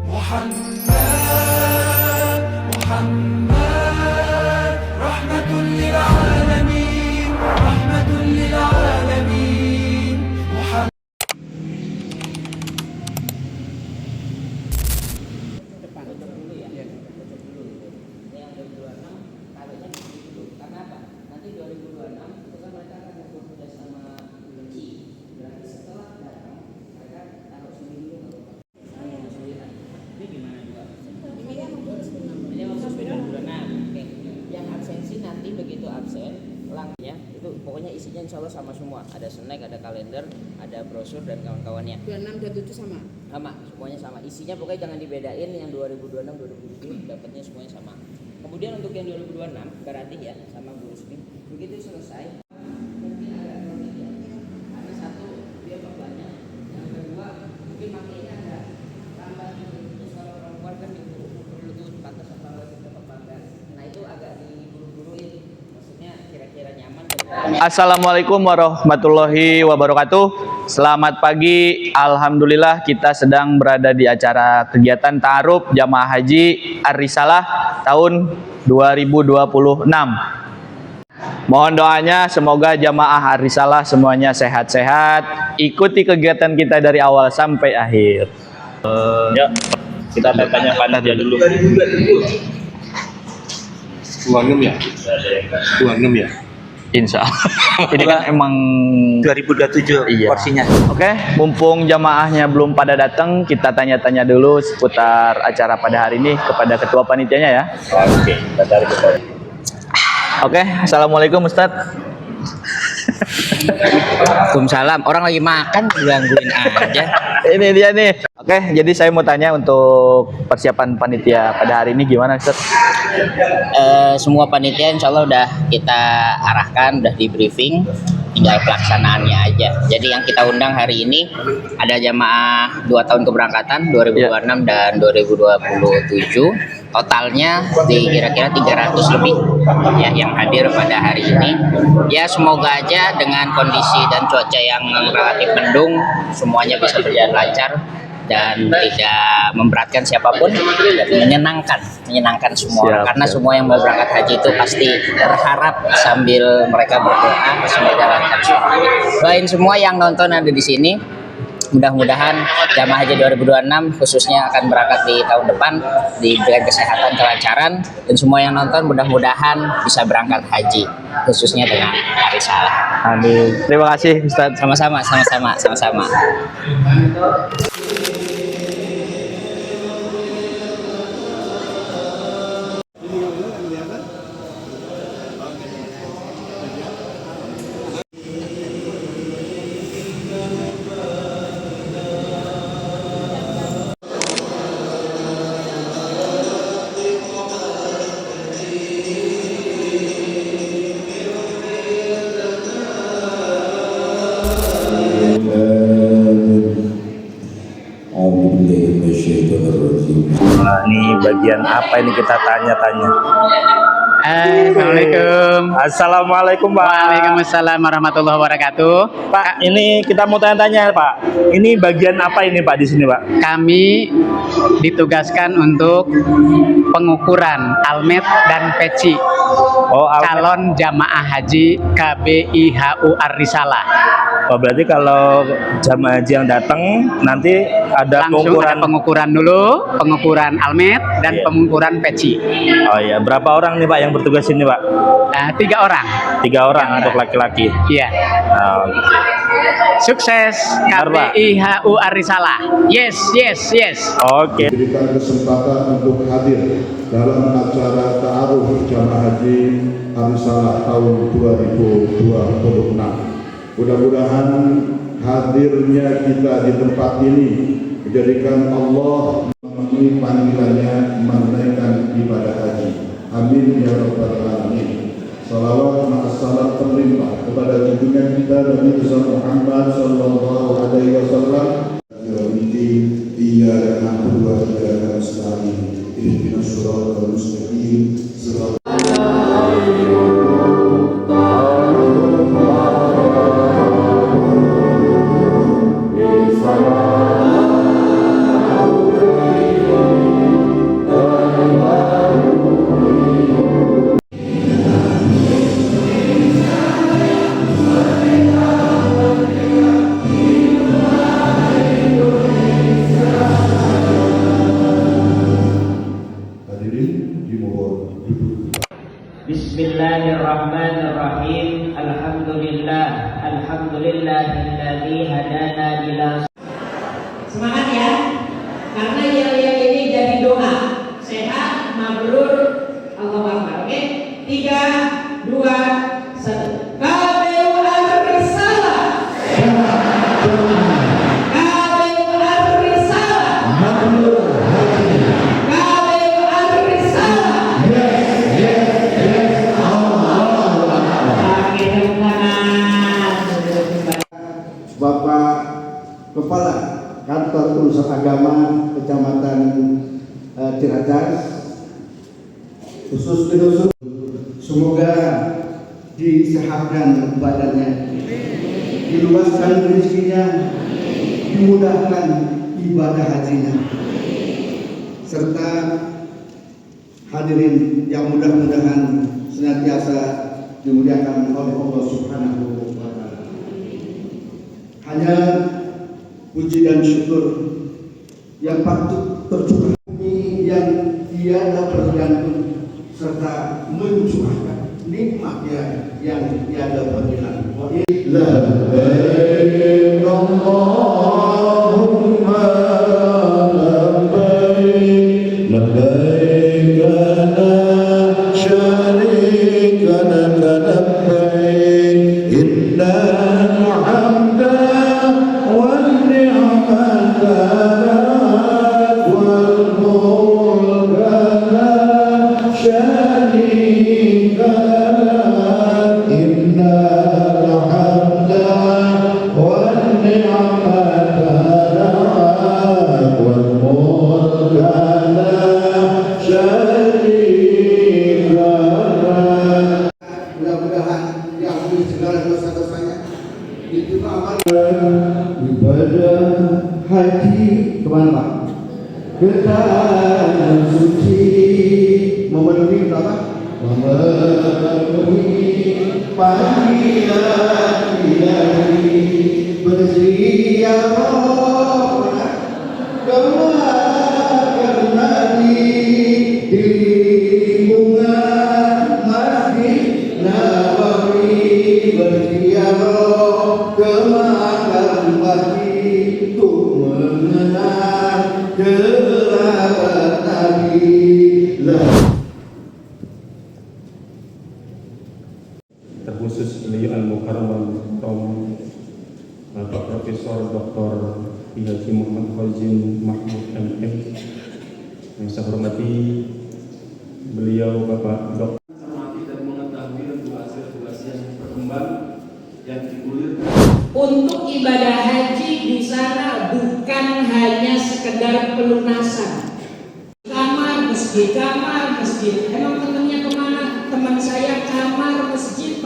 محمد محمد رحمة للعالمين رحمة للعالمين محمد. Nanti begitu absen pelangnya itu pokoknya isinya insya Allah sama semua, ada snack, ada kalender, ada brosur dan kawan-kawannya. 26 dan 7 sama? Sama, semuanya sama isinya, pokoknya jangan dibedain yang 2026 2027 dapatnya semuanya sama. Kemudian untuk yang 2026 berarti ya sama Bu Rusmi, begitu selesai mungkin agak kronik ya, ada satu dia banyak, yang kedua mungkin makanya ada tambah terus kalau perempuan kan diukur dulu pantas apa lagi dapat bangga, nah itu agak diburu-buruin, maksudnya kira-kira nyaman. Assalamualaikum warahmatullahi wabarakatuh. Selamat pagi. Alhamdulillah kita sedang berada di acara kegiatan Ta'aruf Jamaah Haji Ar-Risalah tahun 2026. Mohon doanya semoga jamaah Ar-Risalah semuanya sehat-sehat. Ikuti kegiatan kita dari awal sampai akhir. Ya, kita tanya panitia dulu. 26 ya? 26 ya? Insya Allah. Ini kan emang 2027 iya. porsinya. Oke, mumpung jamaahnya belum pada datang, kita tanya-tanya dulu seputar acara pada hari ini kepada ketua panitianya ya. Oke, kita cari kita. Oke, assalamualaikum Ustadz. Waalaikumsalam, orang lagi makan gangguin aja. Ini dia nih. Oke, jadi saya mau tanya untuk persiapan panitia pada hari ini gimana Ustadz? Semua panitia insya Allah udah kita arahkan, udah di briefing, tinggal pelaksanaannya aja. Jadi yang kita undang hari ini ada jamaah 2 tahun keberangkatan 2026 dan 2027. Totalnya di kira-kira 300 lebih ya yang hadir pada hari ini. Ya semoga aja dengan kondisi dan cuaca yang relatif mendung semuanya bisa berjalan lancar dan tidak memberatkan siapapun dan menyenangkan semua orang. Karena semua yang mau berangkat haji itu pasti berharap sambil mereka berdoa semoga lancar semuanya. Doain semua yang nonton ada di sini. Mudah-mudahan jamaah haji 2026 khususnya akan berangkat di tahun depan diberikan kesehatan, kelancaran, dan semua yang nonton mudah-mudahan bisa berangkat haji khususnya dengan Ar-Risalah. Amin. Terima kasih Ustadz. Sama-sama. Nah, ini bagian apa ini kita tanya-tanya. Assalamualaikum. Assalamualaikum Pak. Waalaikumsalam warahmatullahi wabarakatuh. Pak, ini kita mau tanya-tanya Pak. Ini bagian apa ini Pak di sini Pak? Kami ditugaskan untuk pengukuran almet dan peci calon jamaah haji KBIHU Ar-Risalah. Oh, berarti kalau jamaah haji yang datang nanti ada Langsung ada pengukuran dulu, pengukuran almet dan pengukuran peci. Oh iya, berapa orang nih Pak yang bertugas ini Pak? 3 orang. 3 orang untuk laki-laki. Iya. Oh, Sukses KBIHU Ar-Risalah. Yes. Oke. Diberikan kesempatan untuk hadir dalam acara Ta'aruf Jamaah Haji Ar-Risalah tahun 2026. Mudah-mudahan hadirnya kita di tempat ini menjadikan Allah memenuhi panggilannya menunaikan ibadah haji. Amin ya rabbal alamin. Salawat ma'assalam terlimpah kepada junjungan kita Nabi Muhammad sallallahu alaihi wasallam. Iyyaka na'budu wa iyyaka nasta'in. Ihdinas siratal mustaqim. Bismillahirrahmanirrahim. Alhamdulillahilladzi hadana ila. Semangat ya, karena yang ini jadi doa sehat, mabrur, Allahu Akbar. Oke, 3, 2, 1. KPU Ar-Risalah. KPU Ar-Risalah. KPU Ar-Risalah. Bapak Kepala Kantor Urusan Agama Kecamatan Ciracas, khusus penusul, semoga disehatkan badannya, diluaskan rezekinya, dimudahkan ibadah hajinya, serta hadirin yang mudah-mudahan senantiasa dimuliakan oleh Allah Subhanahu wa Ta'ala. Hanya puji dan syukur yang patut tercurah yang tiada bergantung serta mencurahkan nikmatnya yang tiada berhilang. Labbaik Allahumma labbaik, labbaik la syarika laka labbaik, innal hamda wan ni'mata lak wal mulka la syarika lak, innal hamda wan ni'mata lak wal mulka la syarika lak. Mudah-mudahan diampuni segala dosa-dosanya, diterima amal ibadah haji kemana Pak? Ke tanah suci, memenuhi apa? Memenuhi panggilan ilahi, berziarah keluarga Nabi di lingkungan Masjid Nabawi, berziarah ke makam Nabi untuk mengenang kerabat Nabi. Terkhusus beliau Al-Mukarram Muhtaram Bapak Profesor Dr. Haji Muhammad Khazin Mahmud MM, yang saya hormati beliau Bapak Dr. Cermati dan mengetahui regulasi-regulasi yang berkembang yang digulirkan. Untuk ibadah haji di sana bukan hanya sekedar pelunasan kamar masjid, emang temennya kemana? Teman saya kamar masjid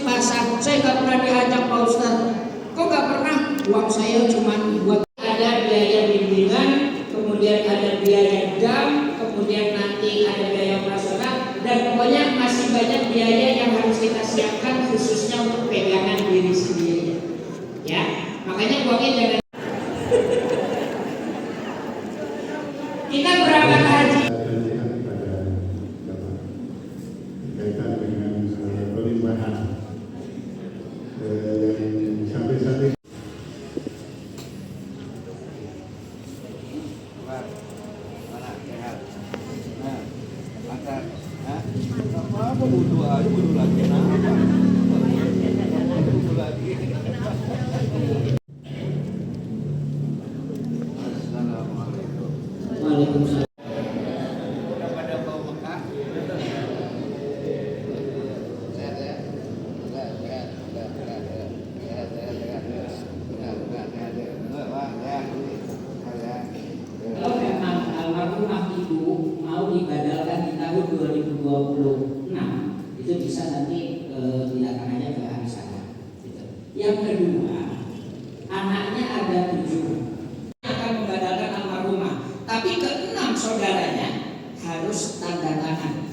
pasar, saya nggak pernah diajak Pak Ustadz. Kok nggak pernah? Uang saya cuma buat ada biaya bimbingan, kemudian ada biaya dam, kemudian nanti ada biaya operasional, dan pokoknya masih banyak biaya yang harus kita siapkan khususnya untuk pegangan diri sendiri. Ya, makanya uangnya jangan. Kita berangkat haji. Kaitan dengan pelimbahan yang sampai saat ini. Waalaikumsalam. Kalau memang almarhumah ibu mau dibadalkan di tahun 2026, itu bisa nanti dilakukannya ke Arisana. Gitu. Yang kedua, anaknya ada 7 akan membadalkan almarhumah, tapi ke-6 saudaranya harus tanda tangan,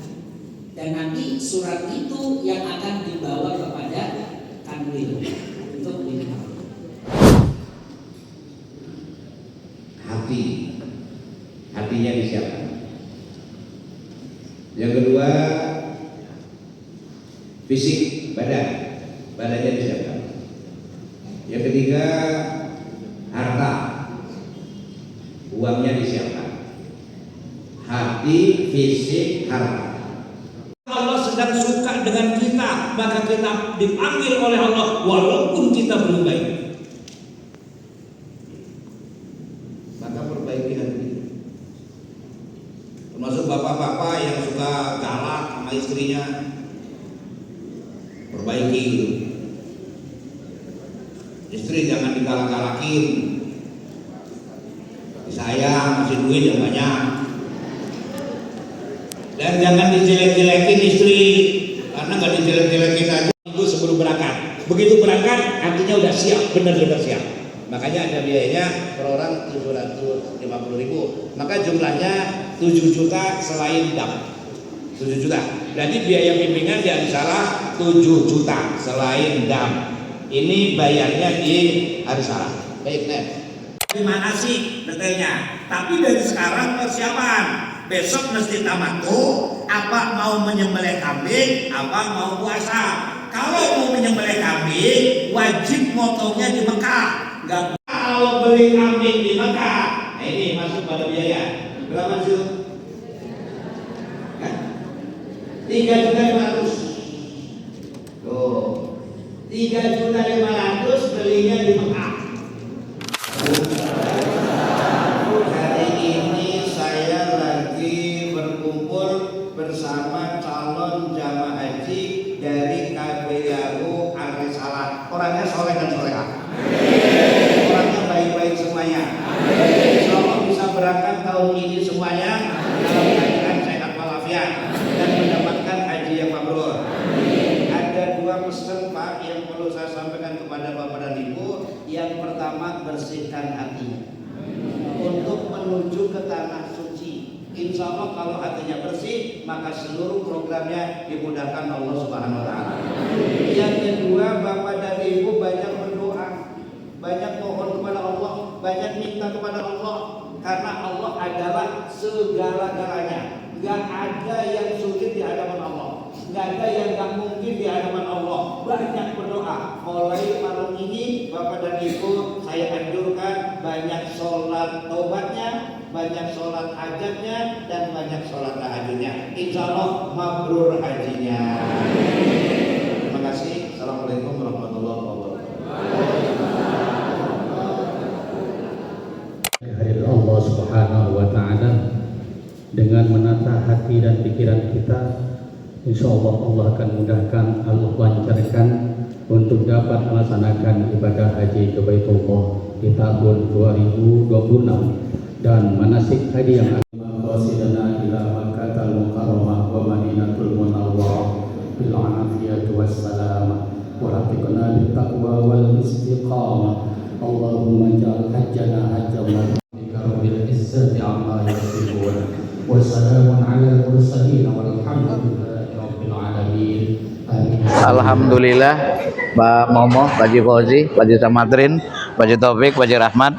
dan nanti surat itu yang akan dibawa kepada Kanwil untuk diterima. Hatinya disiapkan. Yang kedua, fisik badannya disiapkan. Yang ketiga, harta, uangnya disiapkan. Hati, fisik, harta. Allah sedang suka dengan kita, maka kita dipanggil oleh Allah walaupun kita belum baik. Maka perbaiki hati. Termasuk bapak-bapak yang suka galak sama istrinya, perbaiki gitu. Istri jangan digalak-galakin, disayang, masih duit yang banyak. Dan jangan dijelek-jelekin istri, karena nggak dijelek-jelekin aja minggu sebelum berangkat. Begitu berangkat, artinya udah siap, benar-benar siap. Makanya ada biayanya per orang 750.000. Maka jumlahnya 7 juta selain dam. 7 juta. Berarti biaya bimbingan di Arisalah 7 juta selain dam. Ini bayarnya di Arisalah. Baik, Nen. Terima kasih detailnya. Tapi dari sekarang persiapan. Besok mesti tamattu, apa mau menyembelih kambing, apa mau puasa. Kalau mau menyembelih kambing, wajib motongnya di Mekah. Enggak kalau beli kambing di Mekah. Nah ini masuk pada biaya. Berapa sih? 3.500.000. Tuh. 3.500.000 belinya di Mekah. Hari ini saya lagi berkumpul bersama calon jamaah haji dari KBRU Arisalah. Orangnya soleh dan solehah. Orangnya baik-baik semuanya. Insya Allah bisa berangkat tahun ini semuanya dalam keadaan sehat walafiat dan mendapatkan haji yang mabrur. Ada 2 pesan Pak yang perlu saya sampaikan kepada Bapak dan Ibu. Yang pertama, bersihkan hatinya untuk menuju ke tanah suci. Insya Allah kalau hatinya bersih, maka seluruh programnya dimudahkan Allah Subhanahu Wa Taala. Yang kedua, Bapak dan Ibu banyak berdoa, banyak mohon kepada Allah, banyak minta kepada Allah, karena Allah adalah segala-galanya. Gak ada yang sulit di hadapan Allah, gak ada yang gak mungkin di hadapan Allah. Banyak berdoa. Mulai malam ini Bapak dan Ibu saya anjurkan banyak sholat taubatnya, banyak sholat hajatnya, dan banyak sholat tahajudnya. Insya Allah mabrur hajinya. Terima kasih. Assalamualaikum warahmatullahi wabarakatuh. Kehadirat Allah Subhanahu Wa Taala dengan menata hati dan pikiran kita, insya Allah Allah akan mudahkan, Allah lancarkan untuk dapat melaksanakan ibadah haji ke Baitullah di tahun 2026 dan manasik haji yang qasidana ila Makkahal Mukarramah wa Madinatul Munawwarah bil afiyati wassalam wa rafiqna bit taqwa wal istiqamah. Allahumma ja'al hajjana hajjan bil izzati amma yasifun wa salamun ala mursalin walhamdulillahi rabbil alamin. Alhamdulillah, Pak Momo, Pak Haji Fauzi, Pak Haji Samatrin, Pak Haji Taufik, Pak Haji Rahmat,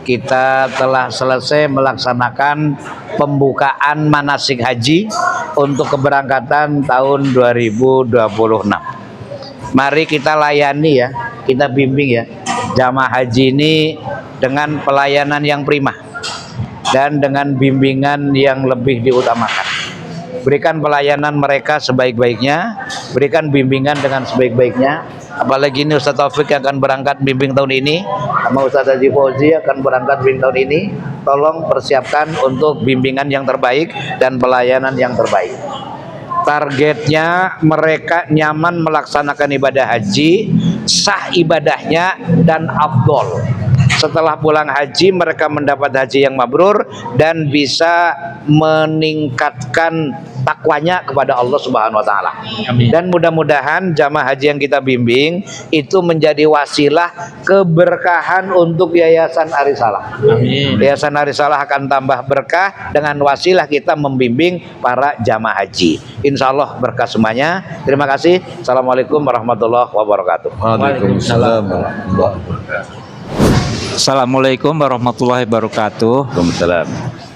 kita telah selesai melaksanakan pembukaan manasik haji untuk keberangkatan tahun 2026. Mari kita layani ya, kita bimbing ya jamaah haji ini dengan pelayanan yang prima dan dengan bimbingan yang lebih diutamakan. Berikan pelayanan mereka sebaik-baiknya, berikan bimbingan dengan sebaik-baiknya. Apalagi ini Ustaz Taufik yang akan berangkat bimbing tahun ini, sama Ustaz Haji Fauzi akan berangkat bimbing tahun ini. Tolong persiapkan untuk bimbingan yang terbaik dan pelayanan yang terbaik. Targetnya mereka nyaman melaksanakan ibadah haji, sah ibadahnya dan afdol. Setelah pulang haji mereka mendapat haji yang mabrur dan bisa meningkatkan takwanya kepada Allah Subhanahu Wa Taala. Dan mudah-mudahan jamaah haji yang kita bimbing itu menjadi wasilah keberkahan untuk Yayasan Arisalah. Amin. Yayasan Arisalah akan tambah berkah dengan wasilah kita membimbing para jamaah haji. Insya Allah berkah semuanya. Terima kasih. Assalamualaikum warahmatullahi wabarakatuh. Waalaikumsalam warahmatullahi wabarakatuh. Assalamualaikum warahmatullahi wabarakatuh.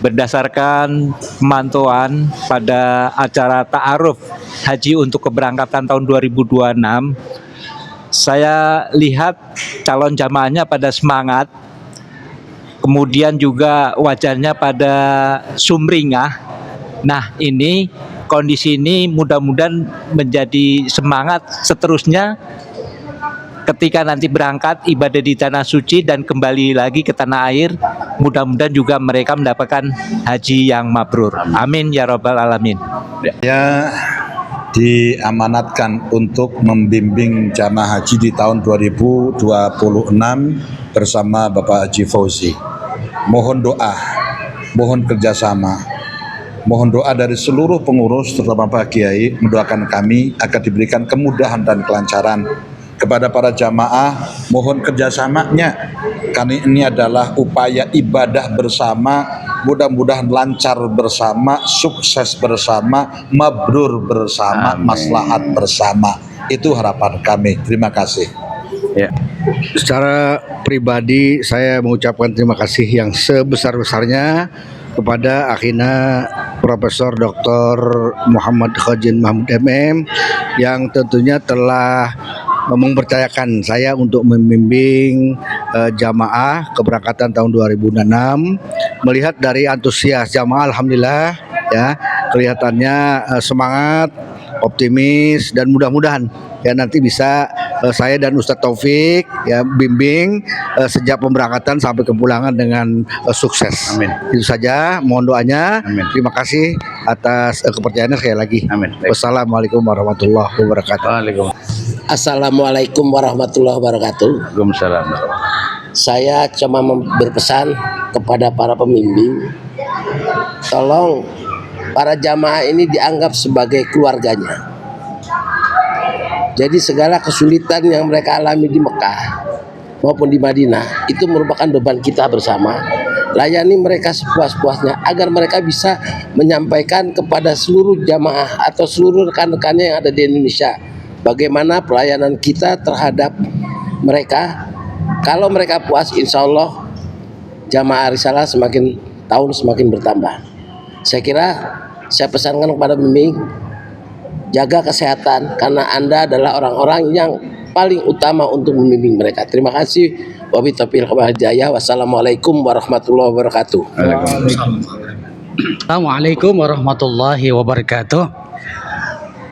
Berdasarkan pemantauan pada acara ta'aruf haji untuk keberangkatan tahun 2026, saya lihat calon jamaahnya pada semangat, kemudian juga wajahnya pada sumringah. Nah, ini kondisi ini mudah-mudahan menjadi semangat seterusnya ketika nanti berangkat ibadah di tanah suci dan kembali lagi ke tanah air. Mudah-mudahan juga mereka mendapatkan haji yang mabrur. Amin ya rabbal alamin. Saya diamanatkan untuk membimbing jamaah haji di tahun 2026 bersama Bapak Haji Fauzi. Mohon doa, mohon kerjasama, mohon doa dari seluruh pengurus terutama Pak Kiai, mendoakan kami agar diberikan kemudahan dan kelancaran. Kepada para jamaah, mohon kerjasamanya, karena ini adalah upaya ibadah bersama, mudah-mudahan lancar bersama, sukses bersama, mabrur bersama, maslahat bersama. Itu harapan kami. Terima kasih. Ya. Secara pribadi saya mengucapkan terima kasih yang sebesar-besarnya kepada akhina Profesor Dr. Muhammad Khojin Mahmud MM yang tentunya telah mempercayakan saya untuk membimbing jamaah keberangkatan tahun 2006. Melihat dari antusias jamaah, alhamdulillah ya, kelihatannya semangat, optimis, dan mudah-mudahan ya nanti bisa saya dan Ustadz Taufik ya bimbing sejak pemberangkatan sampai kepulangan dengan sukses. Amin. Itu saja, mohon doanya. Amin. Terima kasih atas kepercayaannya sekali lagi. Amin. Wassalamualaikum warahmatullahi wabarakatuh. Assalamualaikum warahmatullahi wabarakatuh. Waalaikumsalam. Saya cuma berpesan kepada para pembimbing, tolong para jamaah ini dianggap sebagai keluarganya. Jadi segala kesulitan yang mereka alami di Mekah maupun di Madinah itu merupakan beban kita bersama. Layani mereka sepuas-puasnya agar mereka bisa menyampaikan kepada seluruh jamaah atau seluruh rekan-rekannya yang ada di Indonesia bagaimana pelayanan kita terhadap mereka. Kalau mereka puas, insya Allah jamaah risalah semakin tahun semakin bertambah. Saya kira saya pesankan kepada pembimbing, jaga kesehatan karena Anda adalah orang-orang yang paling utama untuk membimbing mereka. Terima kasih. Wabillahi taufiq wal hidayah. Wassalamualaikum warahmatullahi wabarakatuh. Assalamualaikum warahmatullahi wabarakatuh.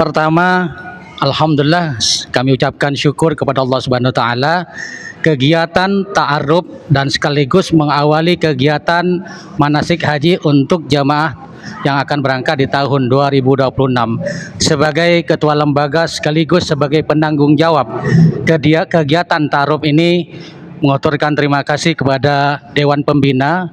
Pertama, alhamdulillah kami ucapkan syukur kepada Allah Subhanahu wa taala, kegiatan ta'aruf dan sekaligus mengawali kegiatan manasik haji untuk jamaah yang akan berangkat di tahun 2026. Sebagai ketua lembaga sekaligus sebagai penanggung jawab kegiatan ta'aruf ini, mengaturkan terima kasih kepada Dewan Pembina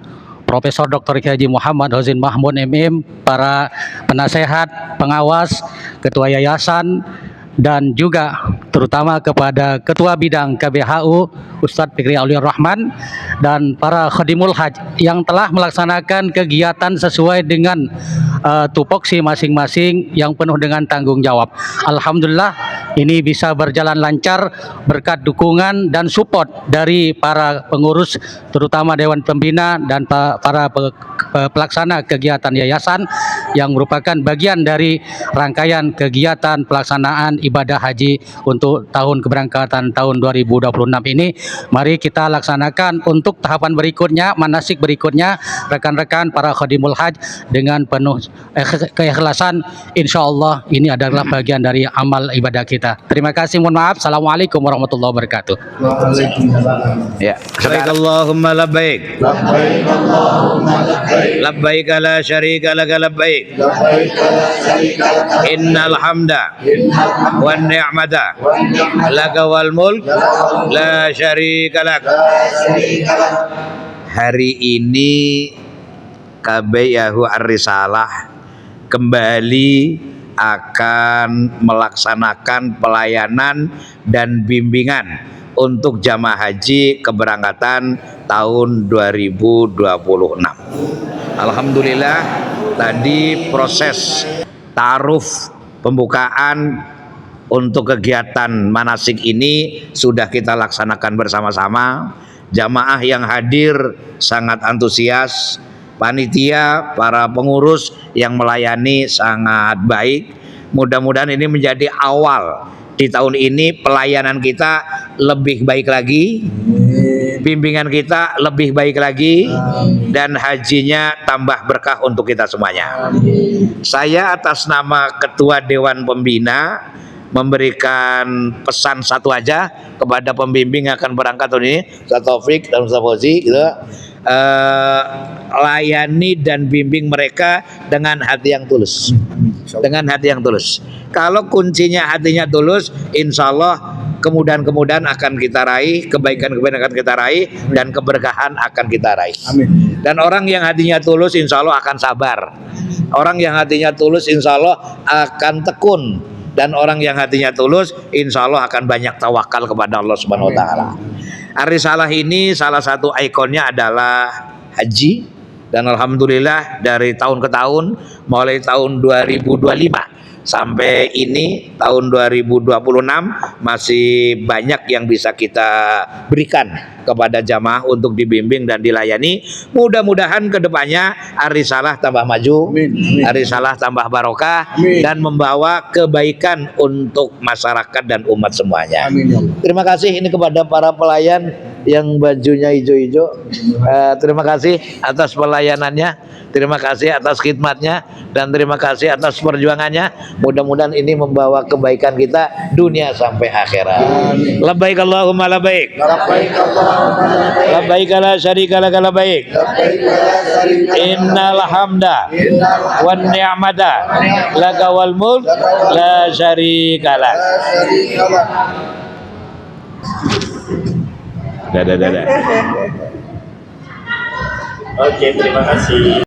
Profesor Dr. Haji Muhammad Khojin Mahmud MM, para penasehat, pengawas, ketua yayasan, dan juga terutama kepada Ketua Bidang KBHU Ustadz Fikri Auliur Rahman dan para Khadimul Haj yang telah melaksanakan kegiatan sesuai dengan tupoksi masing-masing yang penuh dengan tanggung jawab. Alhamdulillah ini bisa berjalan lancar berkat dukungan dan support dari para pengurus terutama Dewan Pembina dan para pelaksana kegiatan yayasan yang merupakan bagian dari rangkaian kegiatan pelaksanaan ibadah haji untuk tahun keberangkatan tahun 2026 ini. Mari kita laksanakan untuk tahapan berikutnya, manasik berikutnya, rekan-rekan para khadimul haj dengan penuh keikhlasan. Insya Allah ini adalah bagian dari amal ibadah kita. Terima kasih, mohon maaf. Assalamualaikum warahmatullahi wabarakatuh. Ya. Allahumma labbaik. Labbaik Allahumma labbaik. Labbaik la syarika laka labbaik. Labbaik la syarika laka. Innal hamda wan ni'mata laka wal mulk la syarika lak. Hari ini KBHU Ar-Risalah kembali akan melaksanakan pelayanan dan bimbingan untuk jamaah haji keberangkatan tahun 2026. Alhamdulillah tadi proses ta'aruf pembukaan untuk kegiatan manasik ini sudah kita laksanakan bersama-sama. Jamaah yang hadir sangat antusias, panitia, para pengurus yang melayani sangat baik. Mudah-mudahan ini menjadi awal di tahun ini pelayanan kita lebih baik lagi, bimbingan kita lebih baik lagi, dan hajinya tambah berkah untuk kita semuanya. Saya atas nama Ketua Dewan Pembina memberikan pesan satu aja kepada pembimbing yang akan berangkat tahun ini, Ustaz Taufik dan Ustaz Fauzi, gitu. Layani dan bimbing mereka dengan hati yang tulus. Dengan hati yang tulus. Kalau kuncinya hatinya tulus, insya Allah kemudahan-kemudahan akan kita raih, kebaikan-kebaikan akan kita raih, dan keberkahan akan kita raih. Amin. Dan orang yang hatinya tulus, insya Allah akan sabar. Orang yang hatinya tulus, insya Allah akan tekun. Dan orang yang hatinya tulus, insya Allah akan banyak tawakal kepada Allah Subhanahu Wa Taala. Ar-Risalah ini salah satu ikonnya adalah haji, dan alhamdulillah dari tahun ke tahun, mulai tahun 2025 sampai ini tahun 2026 masih banyak yang bisa kita berikan kepada jamaah untuk dibimbing dan dilayani. Mudah-mudahan kedepannya Ar-Risalah tambah maju, Ar-Risalah tambah barokah, dan membawa kebaikan untuk masyarakat dan umat semuanya. Terima kasih ini kepada para pelayan yang bajunya hijau-hijau. Terima kasih atas pelayanannya, terima kasih atas khidmatnya, dan terima kasih atas perjuangannya. Mudah-mudahan ini membawa kebaikan kita dunia sampai akhirat. Labbaik Allahumma labbaik. Labbaik la syarika lak labbaik. Innal hamda wan ni'mata laka wal mulk la syarika lak. Oke, terima kasih.